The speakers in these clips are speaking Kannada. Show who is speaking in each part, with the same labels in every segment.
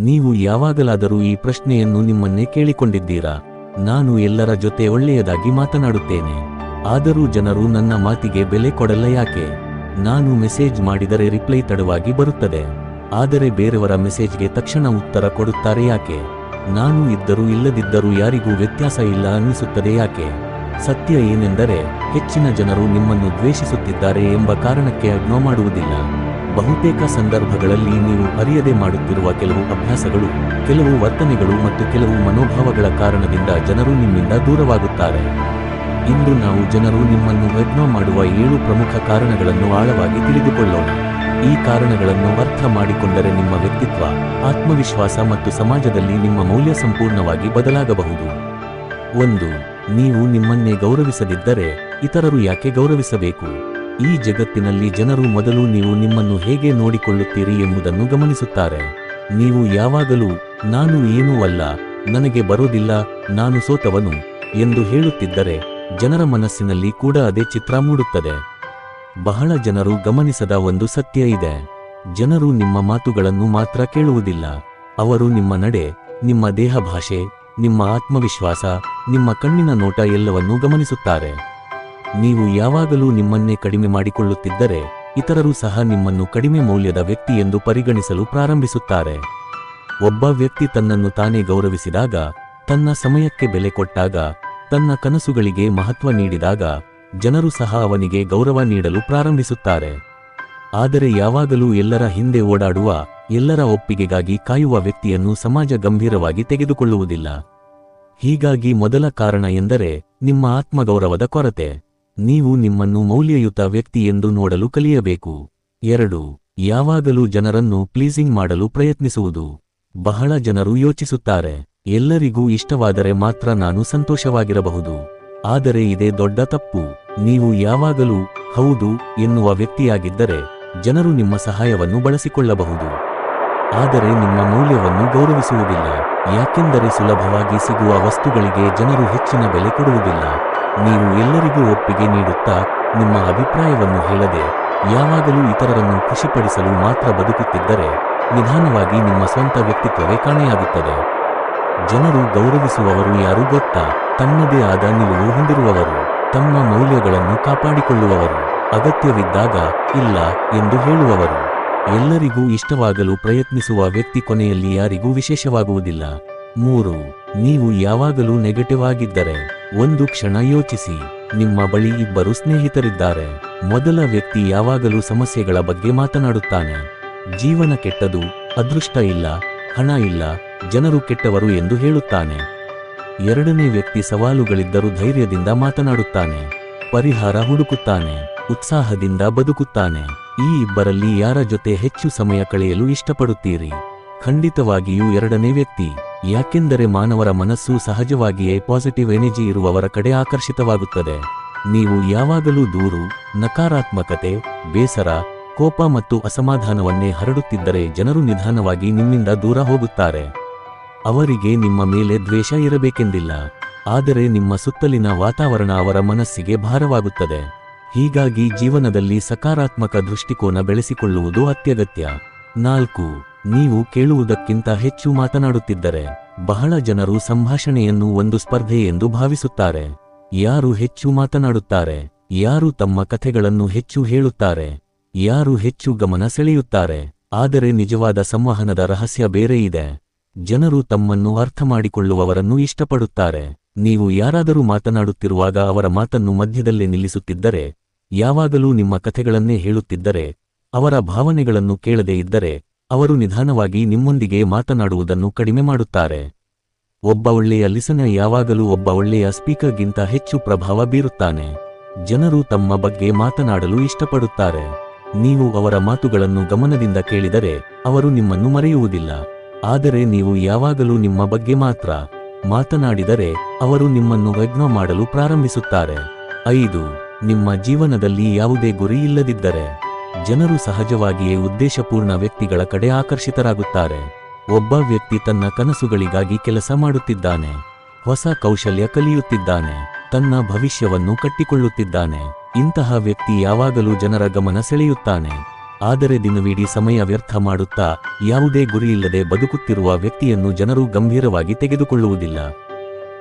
Speaker 1: ನೀವು ಯಾವಾಗಲಾದರೂ ಈ ಪ್ರಶ್ನೆಯನ್ನು ನಿಮ್ಮನ್ನೇ ಕೇಳಿಕೊಂಡಿದ್ದೀರಾ? ನಾನು ಎಲ್ಲರ ಜೊತೆ ಒಳ್ಳೆಯದಾಗಿ ಮಾತನಾಡುತ್ತೇನೆ, ಆದರೂ ಜನರು ನನ್ನ ಮಾತಿಗೆ ಬೆಲೆ ಕೊಡಲ್ಲ ಯಾಕೆ? ನಾನು ಮೆಸೇಜ್ ಮಾಡಿದರೆ ರಿಪ್ಲೈ ತಡವಾಗಿ ಬರುತ್ತದೆ, ಆದರೆ ಬೇರೆಯವರ ಮೆಸೇಜ್ಗೆ ತಕ್ಷಣ ಉತ್ತರ ಕೊಡುತ್ತಾರೆ ಯಾಕೆ? ನಾನು ಇದ್ದರೂ ಇಲ್ಲದಿದ್ದರೂ ಯಾರಿಗೂ ವ್ಯತ್ಯಾಸ ಇಲ್ಲ ಅನ್ನಿಸುತ್ತದೆ ಯಾಕೆ? ಸತ್ಯ ಏನೆಂದರೆ, ಹೆಚ್ಚಿನ ಜನರು ನಿಮ್ಮನ್ನು ದ್ವೇಷಿಸುತ್ತಿದ್ದಾರೆ ಎಂಬ ಕಾರಣಕ್ಕೆ ಇಗ್ನೋರ್ ಮಾಡುವುದಿಲ್ಲ. ಬಹುತೇಕ ಸಂದರ್ಭಗಳಲ್ಲಿ ನೀವು ಅರಿಯದೆ ಮಾಡುತ್ತಿರುವ ಕೆಲವು ಅಭ್ಯಾಸಗಳು, ಕೆಲವು ವರ್ತನೆಗಳು ಮತ್ತು ಕೆಲವು ಮನೋಭಾವಗಳ ಕಾರಣದಿಂದ ಜನರು ನಿಮ್ಮಿಂದ ದೂರವಾಗುತ್ತಾರೆ. ಇಂದು ನಾವು ಜನರು ನಿಮ್ಮನ್ನು ಇಗ್ನೋರ್ ಮಾಡುವ 7 ಪ್ರಮುಖ ಕಾರಣಗಳನ್ನು ಆಳವಾಗಿ ತಿಳಿದುಕೊಳ್ಳೋಣ. ಈ ಕಾರಣಗಳನ್ನು ಅರ್ಥ ಮಾಡಿಕೊಂಡರೆ ನಿಮ್ಮ ವ್ಯಕ್ತಿತ್ವ, ಆತ್ಮವಿಶ್ವಾಸ ಮತ್ತು ಸಮಾಜದಲ್ಲಿ ನಿಮ್ಮ ಮೌಲ್ಯ ಸಂಪೂರ್ಣವಾಗಿ ಬದಲಾಗಬಹುದು. 1. ನೀವು ನಿಮ್ಮನ್ನೇ ಗೌರವಿಸದಿದ್ದರೆ ಇತರರು ಯಾಕೆ ಗೌರವಿಸಬೇಕು? ಈ ಜಗತ್ತಿನಲ್ಲಿ ಜನರು ಮೊದಲು ನೀವು ನಿಮ್ಮನ್ನು ಹೇಗೆ ನೋಡಿಕೊಳ್ಳುತ್ತೀರಿ ಎಂಬುದನ್ನು ಗಮನಿಸುತ್ತಾರೆ. ನೀವು ಯಾವಾಗಲೂ ನಾನು ಏನೂ ಅಲ್ಲ, ನನಗೆ ಬರೋದಿಲ್ಲ, ನಾನು ಸೋತವನು ಎಂದು ಹೇಳುತ್ತಿದ್ದರೆ ಜನರ ಮನಸ್ಸಿನಲ್ಲಿ ಕೂಡ ಅದೇ ಚಿತ್ರ ಮೂಡುತ್ತದೆ. ಬಹಳ ಜನರು ಗಮನಿಸದ ಒಂದು ಸತ್ಯ ಇದೆ. ಜನರು ನಿಮ್ಮ ಮಾತುಗಳನ್ನು ಮಾತ್ರ ಕೇಳುವುದಿಲ್ಲ, ಅವರು ನಿಮ್ಮ ನಡೆ, ನಿಮ್ಮ ದೇಹ ಭಾಷೆ, ನಿಮ್ಮ ಆತ್ಮವಿಶ್ವಾಸ, ನಿಮ್ಮ ಕಣ್ಣಿನ ನೋಟ ಎಲ್ಲವನ್ನೂ ಗಮನಿಸುತ್ತಾರೆ. ನೀವು ಯಾವಾಗಲೂ ನಿಮ್ಮನ್ನೇ ಕಡಿಮೆ ಮಾಡಿಕೊಳ್ಳುತ್ತಿದ್ದರೆ ಇತರರು ಸಹ ನಿಮ್ಮನ್ನು ಕಡಿಮೆ ಮೌಲ್ಯದ ವ್ಯಕ್ತಿ ಎಂದು ಪರಿಗಣಿಸಲು ಪ್ರಾರಂಭಿಸುತ್ತಾರೆ. ಒಬ್ಬ ವ್ಯಕ್ತಿ ತನ್ನನ್ನು ತಾನೇ ಗೌರವಿಸಿದಾಗ, ತನ್ನ ಸಮಯಕ್ಕೆ ಬೆಲೆ ಕೊಟ್ಟಾಗ, ತನ್ನ ಕನಸುಗಳಿಗೆ ಮಹತ್ವ ನೀಡಿದಾಗ ಜನರು ಸಹ ಅವನಿಗೆ ಗೌರವ ನೀಡಲು ಪ್ರಾರಂಭಿಸುತ್ತಾರೆ. ಆದರೆ ಯಾವಾಗಲೂ ಎಲ್ಲರ ಹಿಂದೆ ಓಡಾಡುವ, ಎಲ್ಲರ ಒಪ್ಪಿಗೆಗಾಗಿ ಕಾಯುವ ವ್ಯಕ್ತಿಯನ್ನು ಸಮಾಜ ಗಂಭೀರವಾಗಿ ತೆಗೆದುಕೊಳ್ಳುವುದಿಲ್ಲ. ಹೀಗಾಗಿ ಮೊದಲ ಕಾರಣ ಎಂದರೆ ನಿಮ್ಮ ಆತ್ಮಗೌರವದ ಕೊರತೆ. ನೀವು ನಿಮ್ಮನ್ನು ಮೌಲ್ಯಯುತ ವ್ಯಕ್ತಿ ಎಂದು ನೋಡಲು ಕಲಿಯಬೇಕು. 2. ಯಾವಾಗಲೂ ಜನರನ್ನು ಪ್ಲೀಸಿಂಗ್ ಮಾಡಲು ಪ್ರಯತ್ನಿಸುವುದು. ಬಹಳ ಜನರು ಯೋಚಿಸುತ್ತಾರೆ, ಎಲ್ಲರಿಗೂ ಇಷ್ಟವಾದರೆ ಮಾತ್ರ ನಾನು ಸಂತೋಷವಾಗಿರಬಹುದು. ಆದರೆ ಇದೇ ದೊಡ್ಡ ತಪ್ಪು. ನೀವು ಯಾವಾಗಲೂ ಹೌದು ಎನ್ನುವ ವ್ಯಕ್ತಿಯಾಗಿದ್ದರೆ ಜನರು ನಿಮ್ಮ ಸಹಾಯವನ್ನು ಬಳಸಿಕೊಳ್ಳಬಹುದು, ಆದರೆ ನಿಮ್ಮ ಮೌಲ್ಯವನ್ನು ಗೌರವಿಸುವುದಿಲ್ಲ. ಯಾಕೆಂದರೆ ಸುಲಭವಾಗಿ ಸಿಗುವ ವಸ್ತುಗಳಿಗೆ ಜನರು ಹೆಚ್ಚಿನ ಬೆಲೆ ಕೊಡುವುದಿಲ್ಲ. ನೀವು ಎಲ್ಲರಿಗೂ ಒಪ್ಪಿಗೆ ನೀಡುತ್ತಾ, ನಿಮ್ಮ ಅಭಿಪ್ರಾಯವನ್ನು ಹೇಳದೆ, ಯಾವಾಗಲೂ ಇತರರನ್ನು ಖುಷಿಪಡಿಸಲು ಮಾತ್ರ ಬದುಕುತ್ತಿದ್ದರೆ ನಿಧಾನವಾಗಿ ನಿಮ್ಮ ಸ್ವಂತ ವ್ಯಕ್ತಿತ್ವವೇ ಕಾಣೆಯಾಗುತ್ತದೆ. ಜನರು ಗೌರವಿಸುವವರು ಯಾರು ಗೊತ್ತಾ? ತನ್ನದೇ ಆದ ನಿಲುವು ಹೊಂದಿರುವವರು, ತಮ್ಮ ಮೌಲ್ಯಗಳನ್ನು ಕಾಪಾಡಿಕೊಳ್ಳುವವರು, ಅಗತ್ಯವಿದ್ದಾಗ ಇಲ್ಲ ಎಂದು ಹೇಳುವವರು. ಎಲ್ಲರಿಗೂ ಇಷ್ಟವಾಗಲು ಪ್ರಯತ್ನಿಸುವ ವ್ಯಕ್ತಿ ಕೊನೆಯಲ್ಲಿ ಯಾರಿಗೂ ವಿಶೇಷವಾಗುವುದಿಲ್ಲ. 3. ನೀವು ಯಾವಾಗಲೂ ನೆಗೆಟಿವ್ ಆಗಿದ್ದರೆ. ಒಂದು ಕ್ಷಣ ಯೋಚಿಸಿ, ನಿಮ್ಮ ಬಳಿ ಇಬ್ಬರು ಸ್ನೇಹಿತರಿದ್ದಾರೆ. ಮೊದಲ ವ್ಯಕ್ತಿ ಯಾವಾಗಲೂ ಸಮಸ್ಯೆಗಳ ಬಗ್ಗೆ ಮಾತನಾಡುತ್ತಾನೆ. ಜೀವನ ಕೆಟ್ಟದು, ಅದೃಷ್ಟ ಇಲ್ಲ, ಹಣ ಇಲ್ಲ, ಜನರು ಕೆಟ್ಟವರು ಎಂದು ಹೇಳುತ್ತಾನೆ. ಎರಡನೇ ವ್ಯಕ್ತಿ ಸವಾಲುಗಳಿದ್ದರೂ ಧೈರ್ಯದಿಂದ ಮಾತನಾಡುತ್ತಾನೆ, ಪರಿಹಾರ ಹುಡುಕುತ್ತಾನೆ, ಉತ್ಸಾಹದಿಂದ ಬದುಕುತ್ತಾನೆ. ಈ ಇಬ್ಬರಲ್ಲಿ ಯಾರ ಜೊತೆ ಹೆಚ್ಚು ಸಮಯ ಕಳೆಯಲು ಇಷ್ಟಪಡುತ್ತೀರಿ? ಖಂಡಿತವಾಗಿಯೂ ಎರಡನೇ ವ್ಯಕ್ತಿ. ಯಾಕೆಂದರೆ ಮಾನವರ ಮನಸ್ಸು ಸಹಜವಾಗಿಯೇ ಪಾಸಿಟಿವ್ ಎನರ್ಜಿ ಇರುವವರ ಕಡೆ ಆಕರ್ಷಿತವಾಗುತ್ತದೆ. ನೀವು ಯಾವಾಗಲೂ ದೂರು, ನಕಾರಾತ್ಮಕತೆ, ಬೇಸರ, ಕೋಪ ಮತ್ತು ಅಸಮಾಧಾನವನ್ನೇ ಹರಡುತ್ತಿದ್ದರೆ ಜನರು ನಿಧಾನವಾಗಿ ನಿಮ್ಮಿಂದ ದೂರ ಹೋಗುತ್ತಾರೆ. ಅವರಿಗೆ ನಿಮ್ಮ ಮೇಲೆ ದ್ವೇಷ ಇರಬೇಕೆಂದಿಲ್ಲ, ಆದರೆ ನಿಮ್ಮ ಸುತ್ತಲಿನ ವಾತಾವರಣ ಅವರ ಮನಸ್ಸಿಗೆ ಭಾರವಾಗುತ್ತದೆ. ಹೀಗಾಗಿ ಜೀವನದಲ್ಲಿ ಸಕಾರಾತ್ಮಕ ದೃಷ್ಟಿಕೋನ ಬೆಳೆಸಿಕೊಳ್ಳುವುದು ಅತ್ಯಗತ್ಯ. 4. ನೀವು ಕೇಳುವುದಕ್ಕಿಂತ ಹೆಚ್ಚು ಮಾತನಾಡುತ್ತಿದ್ದರೆ. ಬಹಳ ಜನರು ಸಂಭಾಷಣೆಯನ್ನು ಒಂದು ಸ್ಪರ್ಧೆ ಎಂದು ಭಾವಿಸುತ್ತಾರೆ. ಯಾರು ಹೆಚ್ಚು ಮಾತನಾಡುತ್ತಾರೆ, ಯಾರು ತಮ್ಮ ಕಥೆಗಳನ್ನು ಹೆಚ್ಚು ಹೇಳುತ್ತಾರೆ, ಯಾರು ಹೆಚ್ಚು ಗಮನ ಸೆಳೆಯುತ್ತಾರೆ. ಆದರೆ ನಿಜವಾದ ಸಂವಹನದ ರಹಸ್ಯ ಬೇರೆ ಇದೆ. ಜನರು ತಮ್ಮನ್ನು ಅರ್ಥಮಾಡಿಕೊಳ್ಳುವವರನ್ನು ಇಷ್ಟಪಡುತ್ತಾರೆ. ನೀವು ಯಾರಾದರೂ ಮಾತನಾಡುತ್ತಿರುವಾಗ ಅವರ ಮಾತನ್ನು ಮಧ್ಯದಲ್ಲೇ ನಿಲ್ಲಿಸುತ್ತಿದ್ದರೆ, ಯಾವಾಗಲೂ ನಿಮ್ಮ ಕಥೆಗಳನ್ನೇ ಹೇಳುತ್ತಿದ್ದರೆ, ಅವರ ಭಾವನೆಗಳನ್ನು ಕೇಳದೇ ಇದ್ದರೆ, ಅವರು ನಿಧಾನವಾಗಿ ನಿಮ್ಮೊಂದಿಗೆ ಮಾತನಾಡುವುದನ್ನು ಕಡಿಮೆ ಮಾಡುತ್ತಾರೆ. ಒಬ್ಬ ಒಳ್ಳೆಯ ಲಿಸನರ್ ಯಾವಾಗಲೂ ಒಬ್ಬ ಒಳ್ಳೆಯ ಸ್ಪೀಕರ್ಗಿಂತ ಹೆಚ್ಚು ಪ್ರಭಾವ ಬೀರುತ್ತಾನೆ. ಜನರು ತಮ್ಮ ಬಗ್ಗೆ ಮಾತನಾಡಲು ಇಷ್ಟಪಡುತ್ತಾರೆ. ನೀವು ಅವರ ಮಾತುಗಳನ್ನು ಗಮನದಿಂದ ಕೇಳಿದರೆ ಅವರು ನಿಮ್ಮನ್ನು ಮರೆಯುವುದಿಲ್ಲ. ಆದರೆ ನೀವು ಯಾವಾಗಲೂ ನಿಮ್ಮ ಬಗ್ಗೆ ಮಾತ್ರ ಮಾತನಾಡಿದರೆ ಅವರು ನಿಮ್ಮನ್ನು ಇಗ್ನೋರ್ ಮಾಡಲು ಪ್ರಾರಂಭಿಸುತ್ತಾರೆ. 5. ನಿಮ್ಮ ಜೀವನದಲ್ಲಿ ಯಾವುದೇ ಗುರಿ ಇಲ್ಲದಿದ್ದರೆ. ಜನರು ಸಹಜವಾಗಿಯೇ ಉದ್ದೇಶಪೂರ್ಣ ವ್ಯಕ್ತಿಗಳ ಕಡೆ ಆಕರ್ಷಿತರಾಗುತ್ತಾರೆ. ಒಬ್ಬ ವ್ಯಕ್ತಿ ತನ್ನ ಕನಸುಗಳಿಗಾಗಿ ಕೆಲಸ ಮಾಡುತ್ತಿದ್ದಾನೆ, ಹೊಸ ಕೌಶಲ್ಯ ಕಲಿಯುತ್ತಿದ್ದಾನೆ, ತನ್ನ ಭವಿಷ್ಯವನ್ನು ಕಟ್ಟಿಕೊಳ್ಳುತ್ತಿದ್ದಾನೆ. ಇಂತಹ ವ್ಯಕ್ತಿ ಯಾವಾಗಲೂ ಜನರ ಗಮನ ಸೆಳೆಯುತ್ತಾನೆ. ಆದರೆ ದಿನವಿಡೀ ಸಮಯ ವ್ಯರ್ಥ ಮಾಡುತ್ತಾ ಯಾವುದೇ ಗುರಿಯಿಲ್ಲದೆ ಬದುಕುತ್ತಿರುವ ವ್ಯಕ್ತಿಯನ್ನು ಜನರು ಗಂಭೀರವಾಗಿ ತೆಗೆದುಕೊಳ್ಳುವುದಿಲ್ಲ.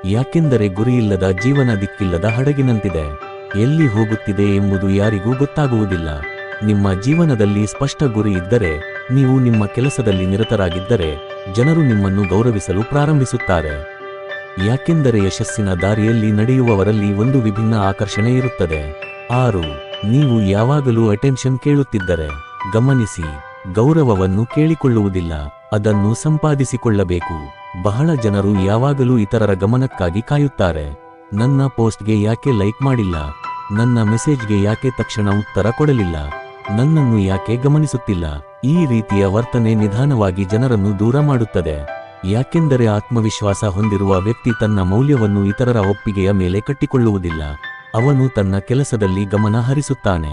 Speaker 1: ಯಾಕೆಂದರೆ ಗುರಿಯಿಲ್ಲದ ಜೀವನ ದಿಕ್ಕಿಲ್ಲದ ಹಡಗಿನಂತಿದೆ. ಎಲ್ಲಿ ಹೋಗುತ್ತಿದೆ ಎಂಬುದು ಯಾರಿಗೂ ಗೊತ್ತಾಗುವುದಿಲ್ಲ. ನಿಮ್ಮ ಜೀವನದಲ್ಲಿ ಸ್ಪಷ್ಟ ಗುರಿ ಇದ್ದರೆ, ನೀವು ನಿಮ್ಮ ಕೆಲಸದಲ್ಲಿ ನಿರತರಾಗಿದ್ದರೆ, ಜನರು ನಿಮ್ಮನ್ನು ಗೌರವಿಸಲು ಪ್ರಾರಂಭಿಸುತ್ತಾರೆ. ಯಾಕೆಂದರೆ ಯಶಸ್ಸಿನ ದಾರಿಯಲ್ಲಿ ನಡೆಯುವವರಲ್ಲಿ ಒಂದು ವಿಭಿನ್ನ ಆಕರ್ಷಣೆ ಇರುತ್ತದೆ. 6. ನೀವು ಯಾವಾಗಲೂ ಅಟೆನ್ಷನ್ ಕೇಳುತ್ತಿದ್ದರೆ. ಗಮನಿಸಿ, ಗೌರವವನ್ನು ಕೇಳಿಕೊಳ್ಳುವುದಿಲ್ಲ, ಅದನ್ನು ಸಂಪಾದಿಸಿಕೊಳ್ಳಬೇಕು. ಬಹಳ ಜನರು ಯಾವಾಗಲೂ ಇತರರ ಗಮನಕ್ಕಾಗಿ ಕಾಯುತ್ತಾರೆ. ನನ್ನ ಪೋಸ್ಟ್ಗೆ ಯಾಕೆ ಲೈಕ್ ಮಾಡಿಲ್ಲ, ನನ್ನ ಮೆಸೇಜ್ಗೆ ಯಾಕೆ ತಕ್ಷಣ ಉತ್ತರ ಕೊಡಲಿಲ್ಲ, ನನ್ನನ್ನು ಯಾಕೆ ಗಮನಿಸುತ್ತಿಲ್ಲ. ಈ ರೀತಿಯ ವರ್ತನೆ ನಿಧಾನವಾಗಿ ಜನರನ್ನು ದೂರ ಮಾಡುತ್ತದೆ. ಯಾಕೆಂದರೆ ಆತ್ಮವಿಶ್ವಾಸ ಹೊಂದಿರುವ ವ್ಯಕ್ತಿ ತನ್ನ ಮೌಲ್ಯವನ್ನು ಇತರರ ಒಪ್ಪಿಗೆಯ ಮೇಲೆ ಕಟ್ಟಿಕೊಳ್ಳುವುದಿಲ್ಲ. ಅವನು ತನ್ನ ಕೆಲಸದಲ್ಲಿ ಗಮನ ಹರಿಸುತ್ತಾನೆ,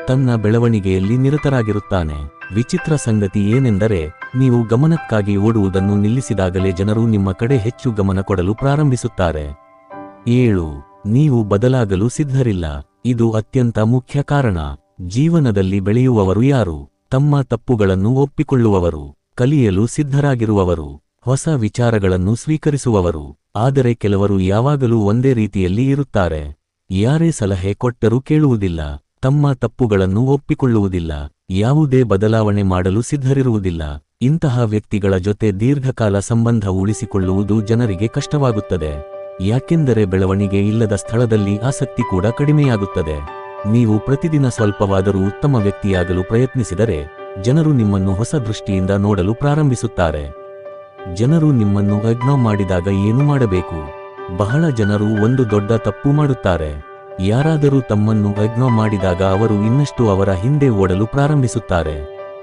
Speaker 1: ತನ್ನ ಬೆಳವಣಿಗೆಯಲ್ಲಿ ನಿರತರಾಗಿರುತ್ತಾನೆ. ವಿಚಿತ್ರ ಸಂಗತಿ ಏನೆಂದರೆ, ನೀವು ಗಮನಕ್ಕಾಗಿ ಓಡುವುದನ್ನು ನಿಲ್ಲಿಸಿದಾಗಲೇ ಜನರು ನಿಮ್ಮ ಕಡೆ ಹೆಚ್ಚು ಗಮನ ಕೊಡಲು ಪ್ರಾರಂಭಿಸುತ್ತಾರೆ. 7. ನೀವು ಬದಲಾಗಲು ಸಿದ್ಧರಿಲ್ಲ. ಇದು ಅತ್ಯಂತ ಮುಖ್ಯ ಕಾರಣ. ಜೀವನದಲ್ಲಿ ಬೆಳೆಯುವವರು ಯಾರು? ತಮ್ಮ ತಪ್ಪುಗಳನ್ನು ಒಪ್ಪಿಕೊಳ್ಳುವವರು, ಕಲಿಯಲು ಸಿದ್ಧರಾಗಿರುವವರು, ಹೊಸ ವಿಚಾರಗಳನ್ನು ಸ್ವೀಕರಿಸುವವರು. ಆದರೆ ಕೆಲವರು ಯಾವಾಗಲೂ ಒಂದೇ ರೀತಿಯಲ್ಲಿ ಇರುತ್ತಾರೆ. ಯಾರೇ ಸಲಹೆ ಕೊಟ್ಟರೂ ಕೇಳುವುದಿಲ್ಲ, ತಮ್ಮ ತಪ್ಪುಗಳನ್ನು ಒಪ್ಪಿಕೊಳ್ಳುವುದಿಲ್ಲ, ಯಾವುದೇ ಬದಲಾವಣೆ ಮಾಡಲು ಸಿದ್ಧರಿರುವುದಿಲ್ಲ. ಇಂತಹ ವ್ಯಕ್ತಿಗಳ ಜೊತೆ ದೀರ್ಘಕಾಲ ಸಂಬಂಧ ಉಳಿಸಿಕೊಳ್ಳುವುದು ಜನರಿಗೆ ಕಷ್ಟವಾಗುತ್ತದೆ. ಯಾಕೆಂದರೆ ಬೆಳವಣಿಗೆ ಇಲ್ಲದ ಸ್ಥಳದಲ್ಲಿ ಆಸಕ್ತಿ ಕೂಡ ಕಡಿಮೆಯಾಗುತ್ತದೆ. ನೀವು ಪ್ರತಿದಿನ ಸ್ವಲ್ಪವಾದರೂ ಉತ್ತಮ ವ್ಯಕ್ತಿಯಾಗಲು ಪ್ರಯತ್ನಿಸಿದರೆ, ಜನರು ನಿಮ್ಮನ್ನು ಹೊಸ ದೃಷ್ಟಿಯಿಂದ ನೋಡಲು ಪ್ರಾರಂಭಿಸುತ್ತಾರೆ. ಜನರು ನಿಮ್ಮನ್ನು ಇಗ್ನೋರ್ ಮಾಡಿದಾಗ ಏನು ಮಾಡಬೇಕು? ಬಹಳ ಜನರು ಒಂದು ದೊಡ್ಡ ತಪ್ಪು ಮಾಡುತ್ತಾರೆ. ಯಾರಾದರೂ ತಮ್ಮನ್ನು ಇಗ್ನೋರ್ ಮಾಡಿದಾಗ ಅವರು ಇನ್ನಷ್ಟು ಅವರ ಹಿಂದೆ ಓಡಲು ಪ್ರಾರಂಭಿಸುತ್ತಾರೆ.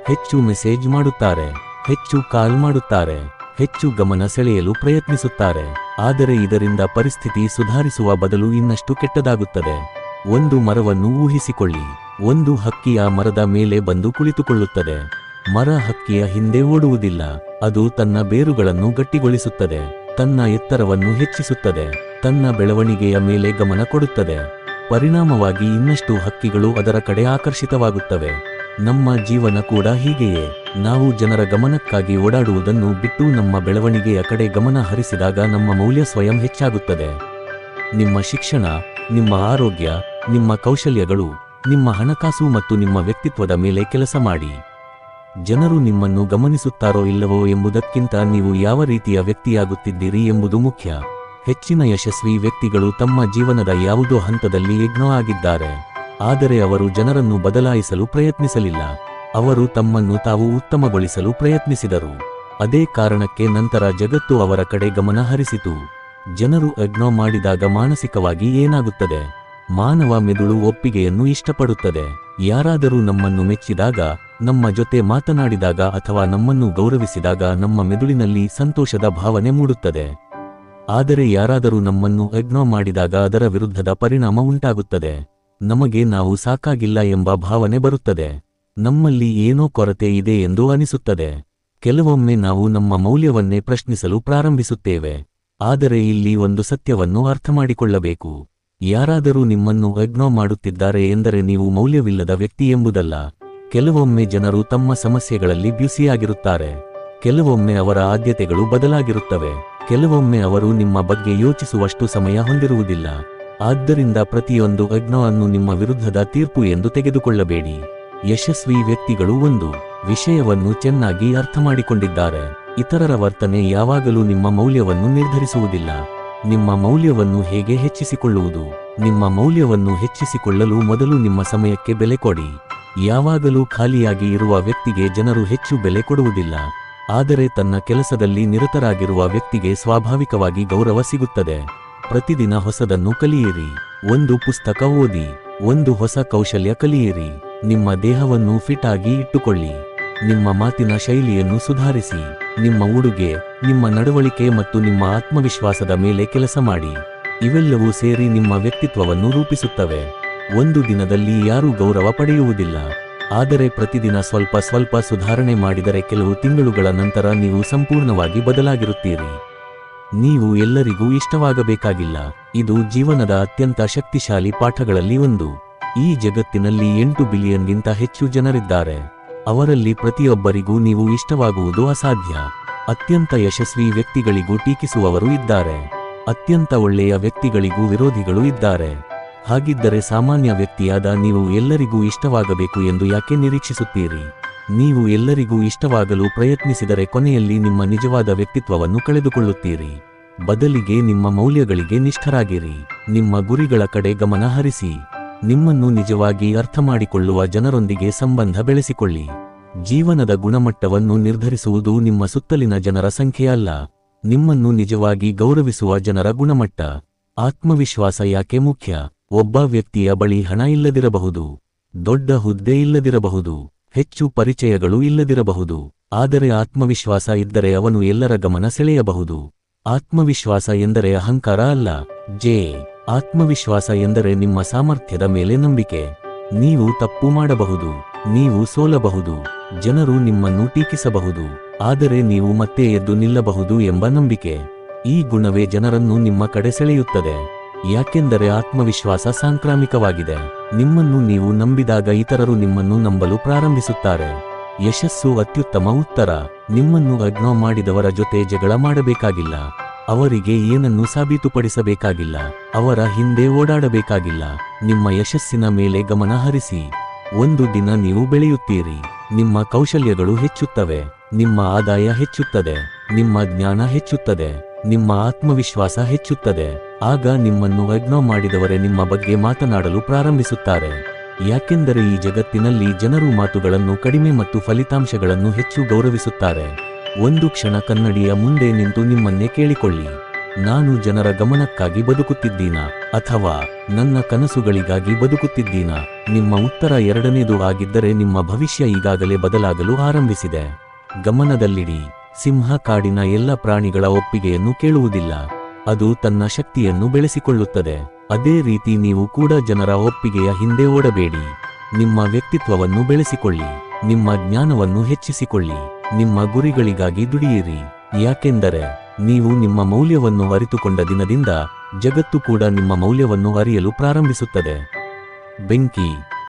Speaker 1: ಹೆಚ್ಚು ಮೆಸೇಜ್ ಮಾಡುತ್ತಾರೆ, ಹೆಚ್ಚು ಕಾಲ್ ಮಾಡುತ್ತಾರೆ, ಹೆಚ್ಚು ಗಮನ ಸೆಳೆಯಲು ಪ್ರಯತ್ನಿಸುತ್ತಾರೆ. ಆದರೆ ಇದರಿಂದ ಪರಿಸ್ಥಿತಿ ಸುಧಾರಿಸುವ ಬದಲು ಇನ್ನಷ್ಟು ಕೆಟ್ಟದಾಗುತ್ತದೆ. ಒಂದು ಮರವನ್ನು ಊಹಿಸಿಕೊಳ್ಳಿ. ಒಂದು ಹಕ್ಕಿ ಆ ಮರದ ಮೇಲೆ ಬಂದು ಕುಳಿತುಕೊಳ್ಳುತ್ತದೆ. ಮರ ಹಕ್ಕಿಯ ಹಿಂದೆ ಓಡುವುದಿಲ್ಲ. ಅದು ತನ್ನ ಬೇರುಗಳನ್ನು ಗಟ್ಟಿಗೊಳಿಸುತ್ತದೆ, ತನ್ನ ಎತ್ತರವನ್ನು ಹೆಚ್ಚಿಸುತ್ತದೆ, ತನ್ನ ಬೆಳವಣಿಗೆಯ ಮೇಲೆ ಗಮನ ಕೊಡುತ್ತದೆ. ಪರಿಣಾಮವಾಗಿ ಇನ್ನಷ್ಟು ಹಕ್ಕಿಗಳು ಅದರ ಕಡೆ ಆಕರ್ಷಿತವಾಗುತ್ತವೆ. ನಮ್ಮ ಜೀವನ ಕೂಡ ಹೀಗೆಯೇ. ನಾವು ಜನರ ಗಮನಕ್ಕಾಗಿ ಓಡಾಡುವುದನ್ನು ಬಿಟ್ಟು ನಮ್ಮ ಬೆಳವಣಿಗೆಯ ಕಡೆ ಗಮನ ಹರಿಸಿದಾಗ ನಮ್ಮ ಮೌಲ್ಯ ಸ್ವಯಂ ಹೆಚ್ಚಾಗುತ್ತದೆ. ನಿಮ್ಮ ಶಿಕ್ಷಣ, ನಿಮ್ಮ ಆರೋಗ್ಯ, ನಿಮ್ಮ ಕೌಶಲ್ಯಗಳು, ನಿಮ್ಮ ಹಣಕಾಸು ಮತ್ತು ನಿಮ್ಮ ವ್ಯಕ್ತಿತ್ವದ ಮೇಲೆ ಕೆಲಸ ಮಾಡಿ. ಜನರು ನಿಮ್ಮನ್ನು ಗಮನಿಸುತ್ತಾರೋ ಇಲ್ಲವೋ ಎಂಬುದಕ್ಕಿಂತ ನೀವು ಯಾವ ರೀತಿಯ ವ್ಯಕ್ತಿಯಾಗುತ್ತಿದ್ದೀರಿ ಎಂಬುದು ಮುಖ್ಯ. ಹೆಚ್ಚಿನ ಯಶಸ್ವಿ ವ್ಯಕ್ತಿಗಳು ತಮ್ಮ ಜೀವನದ ಯಾವುದೋ ಹಂತದಲ್ಲಿ ಇಗ್ನೋರ್ ಆಗಿದ್ದಾರೆ. ಆದರೆ ಅವರು ಜನರನ್ನು ಬದಲಾಯಿಸಲು ಪ್ರಯತ್ನಿಸಲಿಲ್ಲ. ಅವರು ತಮ್ಮನ್ನು ತಾವು ಉತ್ತಮಗೊಳಿಸಲು ಪ್ರಯತ್ನಿಸಿದರು. ಅದೇ ಕಾರಣಕ್ಕೆ ನಂತರ ಜಗತ್ತು ಅವರ ಕಡೆ ಗಮನ ಹರಿಸಿತು. ಜನರು ಇಗ್ನೋರ್ ಮಾಡಿದಾಗ ಮಾನಸಿಕವಾಗಿ ಏನಾಗುತ್ತದೆ? ಮಾನವ ಮೆದುಳು ಒಪ್ಪಿಗೆಯನ್ನು ಇಷ್ಟಪಡುತ್ತದೆ. ಯಾರಾದರೂ ನಮ್ಮನ್ನು ಮೆಚ್ಚಿದಾಗ, ನಮ್ಮ ಜೊತೆ ಮಾತನಾಡಿದಾಗ ಅಥವಾ ನಮ್ಮನ್ನು ಗೌರವಿಸಿದಾಗ ನಮ್ಮ ಮೆದುಳಿನಲ್ಲಿ ಸಂತೋಷದ ಭಾವನೆ ಮೂಡುತ್ತದೆ. ಆದರೆ ಯಾರಾದರೂ ನಮ್ಮನ್ನು ಇಗ್ನೋರ್ ಮಾಡಿದಾಗ ಅದರ ವಿರುದ್ಧದ ಪರಿಣಾಮ ಉಂಟಾಗುತ್ತದೆ. ನಮಗೆ ನಾವು ಸಾಕಾಗಿಲ್ಲ ಎಂಬ ಭಾವನೆ ಬರುತ್ತದೆ. ನಮ್ಮಲ್ಲಿ ಏನೋ ಕೊರತೆ ಇದೆ ಎಂದು ಅನಿಸುತ್ತದೆ. ಕೆಲವೊಮ್ಮೆ ನಾವು ನಮ್ಮ ಮೌಲ್ಯವನ್ನೇ ಪ್ರಶ್ನಿಸಲು ಪ್ರಾರಂಭಿಸುತ್ತೇವೆ. ಆದರೆ ಇಲ್ಲಿ ಒಂದು ಸತ್ಯವನ್ನು ಅರ್ಥಮಾಡಿಕೊಳ್ಳಬೇಕು. ಯಾರಾದರೂ ನಿಮ್ಮನ್ನು ಇಗ್ನೋರ್ ಮಾಡುತ್ತಿದ್ದಾರೆ ಎಂದರೆ ನೀವು ಮೌಲ್ಯವಿಲ್ಲದ ವ್ಯಕ್ತಿ ಎಂಬುದಲ್ಲ. ಕೆಲವೊಮ್ಮೆ ಜನರು ತಮ್ಮ ಸಮಸ್ಯೆಗಳಲ್ಲಿ ಬ್ಯುಸಿಯಾಗಿರುತ್ತಾರೆ. ಕೆಲವೊಮ್ಮೆ ಅವರ ಆದ್ಯತೆಗಳು ಬದಲಾಗಿರುತ್ತವೆ. ಕೆಲವೊಮ್ಮೆ ಅವರು ನಿಮ್ಮ ಬಗ್ಗೆ ಯೋಚಿಸುವಷ್ಟು ಸಮಯ ಹೊಂದಿರುವುದಿಲ್ಲ. ಆದ್ದರಿಂದ ಪ್ರತಿಯೊಂದು ಇಗ್ನೋರ್ ಅನ್ನು ನಿಮ್ಮ ವಿರುದ್ಧದ ತೀರ್ಪು ಎಂದು ತೆಗೆದುಕೊಳ್ಳಬೇಡಿ. ಯಶಸ್ವಿ ವ್ಯಕ್ತಿಗಳು ಒಂದು ವಿಷಯವನ್ನು ಚೆನ್ನಾಗಿ ಅರ್ಥಮಾಡಿಕೊಂಡಿದ್ದಾರೆ. ಇತರರ ವರ್ತನೆ ಯಾವಾಗಲೂ ನಿಮ್ಮ ಮೌಲ್ಯವನ್ನು ನಿರ್ಧರಿಸುವುದಿಲ್ಲ. ನಿಮ್ಮ ಮೌಲ್ಯವನ್ನು ಹೇಗೆ ಹೆಚ್ಚಿಸಿಕೊಳ್ಳುವುದು? ನಿಮ್ಮ ಮೌಲ್ಯವನ್ನು ಹೆಚ್ಚಿಸಿಕೊಳ್ಳಲು ಮೊದಲು ನಿಮ್ಮ ಸಮಯಕ್ಕೆ ಬೆಲೆ ಕೊಡಿ. ಯಾವಾಗಲೂ ಖಾಲಿಯಾಗಿ ಇರುವ ವ್ಯಕ್ತಿಗೆ ಜನರು ಹೆಚ್ಚು ಬೆಲೆ ಕೊಡುವುದಿಲ್ಲ. ಆದರೆ ತನ್ನ ಕೆಲಸದಲ್ಲಿ ನಿರತರಾಗಿರುವ ವ್ಯಕ್ತಿಗೆ ಸ್ವಾಭಾವಿಕವಾಗಿ ಗೌರವ ಸಿಗುತ್ತದೆ. ಪ್ರತಿದಿನ ಹೊಸದನ್ನು ಕಲಿಯಿರಿ. ಒಂದು ಪುಸ್ತಕ ಓದಿ, ಒಂದು ಹೊಸ ಕೌಶಲ್ಯ ಕಲಿಯಿರಿ. ನಿಮ್ಮ ದೇಹವನ್ನು ಫಿಟ್ ಆಗಿ ಇಟ್ಟುಕೊಳ್ಳಿ. ನಿಮ್ಮ ಮಾತಿನ ಶೈಲಿಯನ್ನು ಸುಧಾರಿಸಿ. ನಿಮ್ಮ ಉಡುಗೆ, ನಿಮ್ಮ ನಡವಳಿಕೆ ಮತ್ತು ನಿಮ್ಮ ಆತ್ಮವಿಶ್ವಾಸದ ಮೇಲೆ ಕೆಲಸ ಮಾಡಿ. ಇವೆಲ್ಲವೂ ಸೇರಿ ನಿಮ್ಮ ವ್ಯಕ್ತಿತ್ವವನ್ನು ರೂಪಿಸುತ್ತವೆ. ಒಂದು ದಿನದಲ್ಲಿ ಯಾರೂ ಗೌರವ ಪಡೆಯುವುದಿಲ್ಲ. ಆದರೆ ಪ್ರತಿದಿನ ಸ್ವಲ್ಪ ಸ್ವಲ್ಪ ಸುಧಾರಣೆ ಮಾಡಿದರೆ ಕೆಲವು ತಿಂಗಳುಗಳ ನಂತರ ನೀವು ಸಂಪೂರ್ಣವಾಗಿ ಬದಲಾಗಿರುತ್ತೀರಿ. ನೀವು ಎಲ್ಲರಿಗೂ ಇಷ್ಟವಾಗಬೇಕಾಗಿಲ್ಲ. ಇದು ಜೀವನದ ಅತ್ಯಂತ ಶಕ್ತಿಶಾಲಿ ಪಾಠಗಳಲ್ಲಿ ಒಂದು. ಈ ಜಗತ್ತಿನಲ್ಲಿ 8 ಬಿಲಿಯನ್ಗಿಂತ ಹೆಚ್ಚು ಜನರಿದ್ದಾರೆ. ಅವರಲ್ಲಿ ಪ್ರತಿಯೊಬ್ಬರಿಗೂ ನೀವು ಇಷ್ಟವಾಗುವುದು ಅಸಾಧ್ಯ. ಅತ್ಯಂತ ಯಶಸ್ವಿ ವ್ಯಕ್ತಿಗಳಿಗೂ ಟೀಕಿಸುವವರು ಇದ್ದಾರೆ. ಅತ್ಯಂತ ಒಳ್ಳೆಯ ವ್ಯಕ್ತಿಗಳಿಗೂ ವಿರೋಧಿಗಳು ಇದ್ದಾರೆ. ಹಾಗಿದ್ದರೆ ಸಾಮಾನ್ಯ ವ್ಯಕ್ತಿಯಾದ ನೀವು ಎಲ್ಲರಿಗೂ ಇಷ್ಟವಾಗಬೇಕು ಎಂದು ಯಾಕೆ ನಿರೀಕ್ಷಿಸುತ್ತೀರಿ? ನೀವು ಎಲ್ಲರಿಗೂ ಇಷ್ಟವಾಗಲು ಪ್ರಯತ್ನಿಸಿದರೆ ಕೊನೆಯಲ್ಲಿ ನಿಮ್ಮ ನಿಜವಾದ ವ್ಯಕ್ತಿತ್ವವನ್ನು ಕಳೆದುಕೊಳ್ಳುತ್ತೀರಿ. ಬದಲಿಗೆ ನಿಮ್ಮ ಮೌಲ್ಯಗಳಿಗೆ ನಿಷ್ಠರಾಗಿರಿ. ನಿಮ್ಮ ಗುರಿಗಳ ಕಡೆ ಗಮನ ಹರಿಸಿ. ನಿಮ್ಮನ್ನು ನಿಜವಾಗಿ ಅರ್ಥಮಾಡಿಕೊಳ್ಳುವ ಜನರೊಂದಿಗೆ ಸಂಬಂಧ ಬೆಳೆಸಿಕೊಳ್ಳಿ. ಜೀವನದ ಗುಣಮಟ್ಟವನ್ನು ನಿರ್ಧರಿಸುವುದು ನಿಮ್ಮ ಸುತ್ತಲಿನ ಜನರ ಸಂಖ್ಯೆಯಲ್ಲ, ನಿಮ್ಮನ್ನು ನಿಜವಾಗಿ ಗೌರವಿಸುವ ಜನರ ಗುಣಮಟ್ಟ. ಆತ್ಮವಿಶ್ವಾಸ ಯಾಕೆ ಮುಖ್ಯ? ಒಬ್ಬ ವ್ಯಕ್ತಿಯ ಬಳಿ ಹಣ ಇಲ್ಲದಿರಬಹುದು, ದೊಡ್ಡ ಹುದ್ದೆ ಇಲ್ಲದಿರಬಹುದು, ಹೆಚ್ಚು ಪರಿಚಯಗಳು ಇಲ್ಲದಿರಬಹುದು, ಆದರೆ ಆತ್ಮವಿಶ್ವಾಸ ಇದ್ದರೆ ಅವನು ಎಲ್ಲರ ಗಮನ ಸೆಳೆಯಬಹುದು. ಆತ್ಮವಿಶ್ವಾಸ ಎಂದರೆ ಅಹಂಕಾರ ಅಲ್ಲ. ಆತ್ಮವಿಶ್ವಾಸ ಎಂದರೆ ನಿಮ್ಮ ಸಾಮರ್ಥ್ಯದ ಮೇಲೆ ನಂಬಿಕೆ. ನೀವು ತಪ್ಪು ಮಾಡಬಹುದು, ನೀವು ಸೋಲಬಹುದು, ಜನರು ನಿಮ್ಮನ್ನು ಟೀಕಿಸಬಹುದು, ಆದರೆ ನೀವು ಮತ್ತೆ ಎದ್ದು ನಿಲ್ಲಬಹುದು ಎಂಬ ನಂಬಿಕೆ. ಈ ಗುಣವೇ ಜನರನ್ನು ನಿಮ್ಮ ಕಡೆ ಸೆಳೆಯುತ್ತದೆ. ಯಾಕೆಂದರೆ ಆತ್ಮವಿಶ್ವಾಸ ಸಾಂಕ್ರಾಮಿಕವಾಗಿದೆ. ನಿಮ್ಮನ್ನು ನೀವು ನಂಬಿದಾಗ ಇತರರು ನಿಮ್ಮನ್ನು ನಂಬಲು ಪ್ರಾರಂಭಿಸುತ್ತಾರೆ. ಯಶಸ್ಸು ಅತ್ಯುತ್ತಮ ಉತ್ತರ. ನಿಮ್ಮನ್ನು ಅಗ್ನೋ ಮಾಡಿದವರ ಜೊತೆ ಜಗಳ ಮಾಡಬೇಕಾಗಿಲ್ಲ. ಅವರಿಗೆ ಏನನ್ನು ಸಾಬೀತುಪಡಿಸಬೇಕಾಗಿಲ್ಲ. ಅವರ ಹಿಂದೆ ಓಡಾಡಬೇಕಾಗಿಲ್ಲ. ನಿಮ್ಮ ಯಶಸ್ಸಿನ ಮೇಲೆ ಗಮನ ಹರಿಸಿ. ಒಂದು ದಿನ ನೀವು ಬೆಳೆಯುತ್ತೀರಿ. ನಿಮ್ಮ ಕೌಶಲ್ಯಗಳು ಹೆಚ್ಚುತ್ತವೆ, ನಿಮ್ಮ ಆದಾಯ ಹೆಚ್ಚುತ್ತದೆ, ನಿಮ್ಮ ಜ್ಞಾನ ಹೆಚ್ಚುತ್ತದೆ, ನಿಮ್ಮ ಆತ್ಮವಿಶ್ವಾಸ ಹೆಚ್ಚುತ್ತದೆ. ಆಗ ನಿಮ್ಮನ್ನು ಅಗ್ನೋ ಮಾಡಿದವರೇ ನಿಮ್ಮ ಬಗ್ಗೆ ಮಾತನಾಡಲು ಪ್ರಾರಂಭಿಸುತ್ತಾರೆ. ಯಾಕೆಂದರೆ ಈ ಜಗತ್ತಿನಲ್ಲಿ ಜನರು ಮಾತುಗಳನ್ನು ಕಡಿಮೆ ಮತ್ತು ಫಲಿತಾಂಶಗಳನ್ನು ಹೆಚ್ಚು ಗೌರವಿಸುತ್ತಾರೆ. ಒಂದು ಕ್ಷಣ ಕನ್ನಡಿಯ ಮುಂದೆ ನಿಂತು ನಿಮ್ಮನ್ನೇ ಕೇಳಿಕೊಳ್ಳಿ. ನಾನು ಜನರ ಗಮನಕ್ಕಾಗಿ ಬದುಕುತ್ತಿದ್ದೀನಾ ಅಥವಾ ನನ್ನ ಕನಸುಗಳಿಗಾಗಿ ಬದುಕುತ್ತಿದ್ದೀನಾ? ನಿಮ್ಮ ಉತ್ತರ ಎರಡನೇದು ಆಗಿದ್ದರೆ ನಿಮ್ಮ ಭವಿಷ್ಯ ಈಗಾಗಲೇ ಬದಲಾಗಲು ಆರಂಭಿಸಿದೆ. ಗಮನದಲ್ಲಿಡಿ, ಸಿಂಹ ಕಾಡಿನ ಎಲ್ಲ ಪ್ರಾಣಿಗಳ ಒಪ್ಪಿಗೆಯನ್ನು ಕೇಳುವುದಿಲ್ಲ. ಅದು ತನ್ನ ಶಕ್ತಿಯನ್ನು ಬೆಳೆಸಿಕೊಳ್ಳುತ್ತದೆ. ಅದೇ ರೀತಿ ನೀವು ಕೂಡ ಜನರ ಒಪ್ಪಿಗೆಯ ಹಿಂದೆ ಓಡಬೇಡಿ. ನಿಮ್ಮ ವ್ಯಕ್ತಿತ್ವವನ್ನು ಬೆಳೆಸಿಕೊಳ್ಳಿ, ನಿಮ್ಮ ಜ್ಞಾನವನ್ನು ಹೆಚ್ಚಿಸಿಕೊಳ್ಳಿ, ನಿಮ್ಮ ಗುರಿಗಳಿಗಾಗಿ ದುಡಿಯಿರಿ. ಯಾಕೆಂದರೆ ನೀವು ನಿಮ್ಮ ಮೌಲ್ಯವನ್ನು ಅರಿತುಕೊಂಡ ದಿನದಿಂದ ಜಗತ್ತು ಕೂಡ ನಿಮ್ಮ ಮೌಲ್ಯವನ್ನು ಅರಿಯಲು ಪ್ರಾರಂಭಿಸುತ್ತದೆ. ಬೆಂಕಿ